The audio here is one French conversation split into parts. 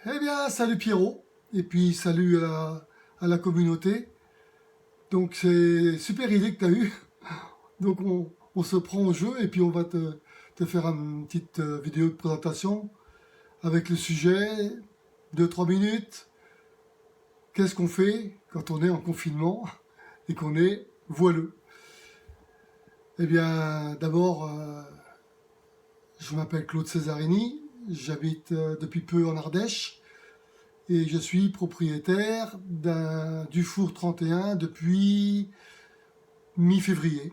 Eh bien, salut Pierrot, et puis salut à la communauté. Donc c'est super idée que tu as eue. Donc on se prend au jeu et puis on va te faire une petite vidéo de présentation avec le sujet, 2-3 minutes. Qu'est-ce qu'on fait quand on est en confinement et qu'on est voileux? Eh bien, d'abord, je m'appelle Claude Cesarini, j'habite depuis peu en Ardèche. Et je suis propriétaire du four 31 depuis mi-février.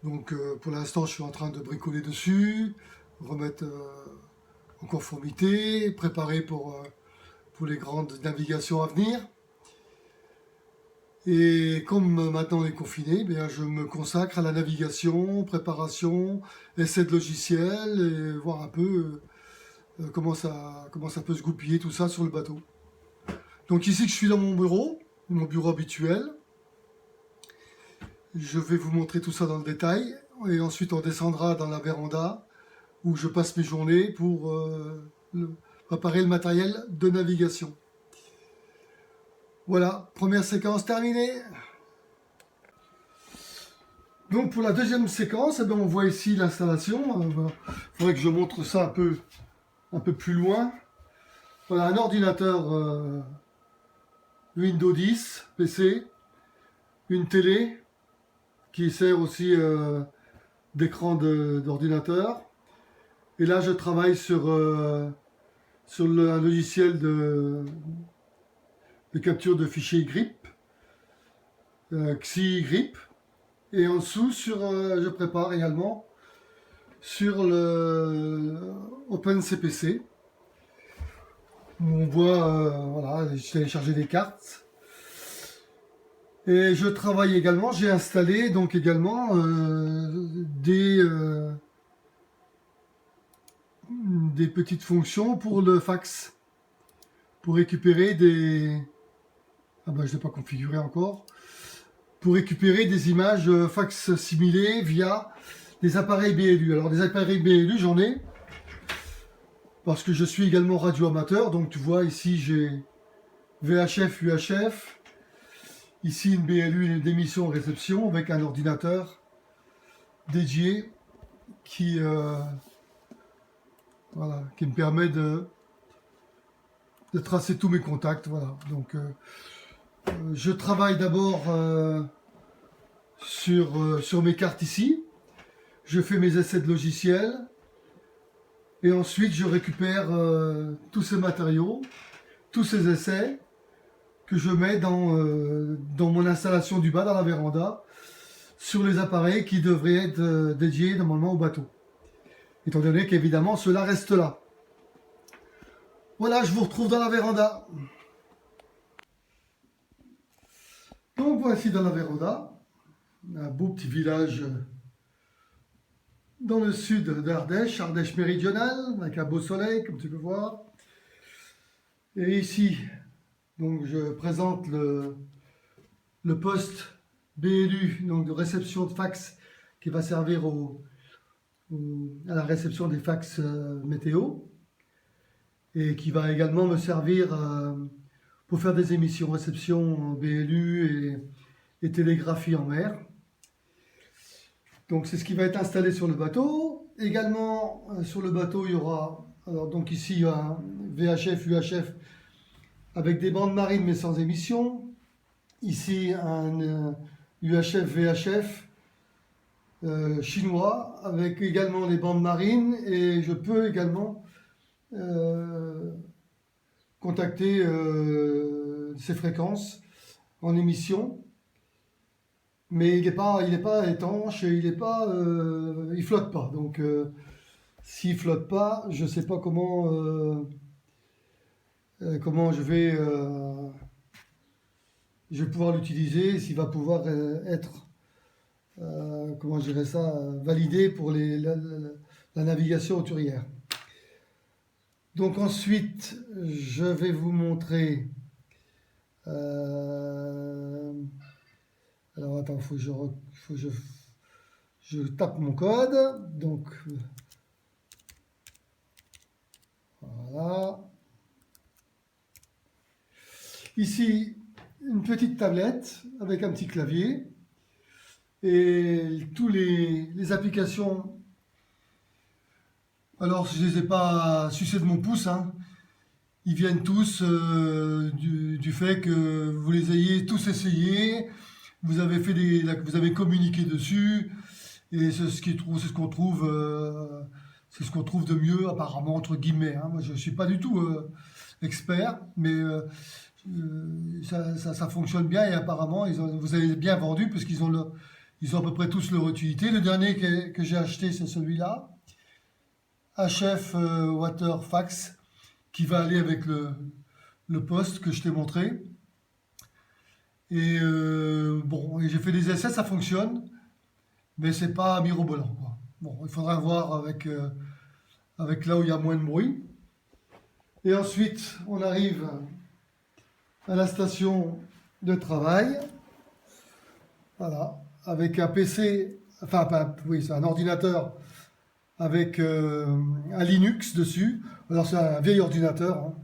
Donc pour l'instant, je suis en train de bricoler dessus, remettre en conformité, préparer pour les grandes navigations à venir. Et comme maintenant on est confiné, bien, je me consacre à la navigation, préparation, essai de logiciels et voir un peu comment ça peut se goupiller tout ça sur le bateau. Donc ici je suis dans mon bureau habituel. Je vais vous montrer tout ça dans le détail et ensuite on descendra dans la véranda où je passe mes journées pour préparer le matériel de navigation. Voilà, première séquence terminée. Donc pour la deuxième séquence, eh bien, on voit ici l'installation. Il faudrait que je montre ça un peu plus loin. Voilà un ordinateur Windows 10 PC, une télé qui sert aussi d'écran d'ordinateur. Et là, je travaille sur un logiciel de capture de fichiers grip, XiGrip. Et en dessous, je prépare également sur le OpenCPC. Où on voit, voilà, j'ai téléchargé des cartes. Et je travaille également, j'ai installé donc également des petites fonctions pour le fax, pour récupérer des... Ah ben je ne l'ai pas configuré encore. Pour récupérer des images fax similées via des appareils BLU. Alors des appareils BLU, j'en ai, parce que je suis également radio-amateur. Donc tu vois, ici j'ai VHF, UHF. Ici une BLU d'émission réception avec un ordinateur dédié qui me permet de tracer tous mes contacts. Voilà. Donc je travaille d'abord sur mes cartes ici. Je fais mes essais de logiciels. Et ensuite, je récupère tous ces matériaux, tous ces essais que je mets dans mon installation du bas, dans la véranda, sur les appareils qui devraient être dédiés normalement au bateau. Étant donné qu'évidemment, cela reste là. Voilà, je vous retrouve dans la véranda. Donc voici dans la véranda, un beau petit village dans le sud d'Ardèche, Ardèche méridionale, avec un beau soleil, comme tu peux voir. Et ici, donc je présente le poste BLU, donc de réception de fax, qui va servir à la réception des fax météo, et qui va également me servir pour faire des émissions réception en BLU et télégraphie en mer. Donc c'est ce qui va être installé sur le bateau. Également sur le bateau il y aura, alors donc ici un VHF, UHF avec des bandes marines mais sans émission. Ici un UHF, VHF chinois avec également les bandes marines, et je peux également contacter ces fréquences en émission. Mais il n'est pas étanche, il flotte pas. Donc, s'il flotte pas, je ne sais pas comment je vais pouvoir l'utiliser, s'il va pouvoir être, comment je dirais ça, validé pour la navigation hauturière. Donc ensuite, je vais vous montrer. Alors attends, il faut que je tape mon code. Donc voilà. Ici, une petite tablette avec un petit clavier. Et tous les applications, alors je ne les ai pas sucés de mon pouce, hein. Ils viennent tous du fait que vous les ayez tous essayés, vous avez vous avez communiqué dessus, et c'est ce qu'on trouve, c'est ce qu'on trouve de mieux apparemment entre guillemets, hein. Moi je suis pas du tout expert, mais ça fonctionne bien et apparemment vous avez bien vendu parce ils ont à peu près tous leur utilité. Le dernier que j'ai acheté c'est celui-là, HF Water Fax, qui va aller avec le poste que je t'ai montré. Et bon, j'ai fait des essais, ça fonctionne, mais c'est pas mirobolant, quoi. Bon, il faudra voir avec là où il y a moins de bruit. Et ensuite, on arrive à la station de travail. Voilà, avec un PC, enfin, oui, c'est un ordinateur avec un Linux dessus. Alors, c'est un vieil ordinateur, hein.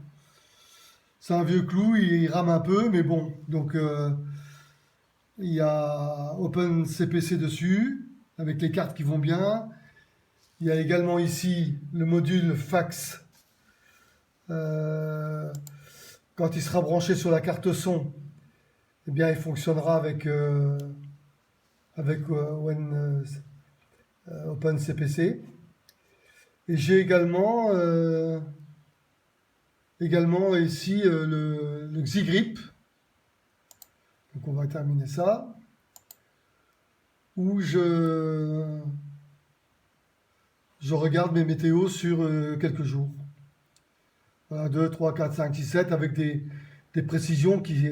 C'est un vieux clou, il rame un peu, mais bon. Donc, il y a OpenCPC dessus, avec les cartes qui vont bien. Il y a également ici le module fax. Quand il sera branché sur la carte son, eh bien, il fonctionnera avec OpenCPC. Et j'ai également ici le Xigrip. Donc on va terminer ça. Où je regarde mes météos sur quelques jours. Voilà, 2, 3, 4, 5, 6, 7, avec des précisions qui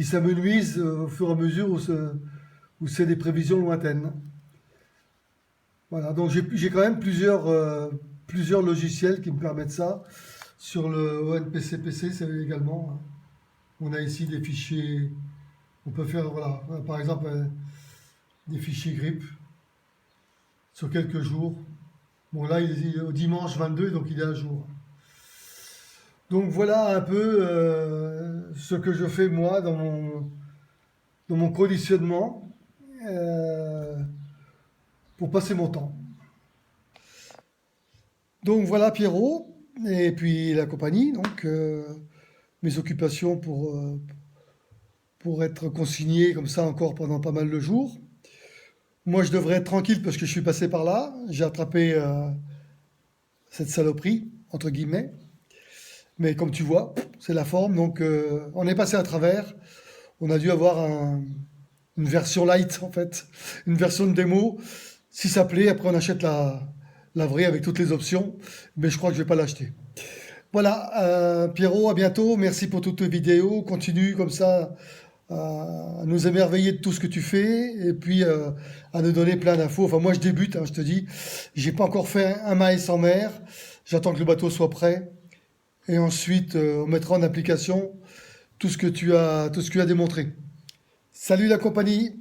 s'amenuisent au fur et à mesure où c'est des prévisions lointaines. Voilà, donc j'ai quand même plusieurs logiciels qui me permettent ça. Sur le OpenCPC, c'est également, hein. On a ici des fichiers, on peut faire, voilà, par exemple, des fichiers grip sur quelques jours. Bon, là, il est au dimanche 22, donc il est à jour. Donc voilà un peu ce que je fais moi dans mon conditionnement pour passer mon temps. Donc voilà Pierrot et puis la compagnie, donc mes occupations pour être consigné comme ça encore pendant pas mal de jours. Moi je devrais être tranquille parce que je suis passé par là, j'ai attrapé cette saloperie, entre guillemets. Mais comme tu vois, c'est la forme, donc on est passé à travers. On a dû avoir une version light, en fait, une version de démo. Si ça plaît, après on achète la vraie avec toutes les options, mais je crois que je vais pas l'acheter. Voilà, Pierrot, à bientôt. Merci pour toutes tes vidéos. Continue comme ça à nous émerveiller de tout ce que tu fais et puis à nous donner plein d'infos. Enfin, moi, je débute, hein, je te dis. J'ai pas encore fait un maïs en mer. J'attends que le bateau soit prêt. Et ensuite, on mettra en application tout ce que tu as démontré. Salut la compagnie!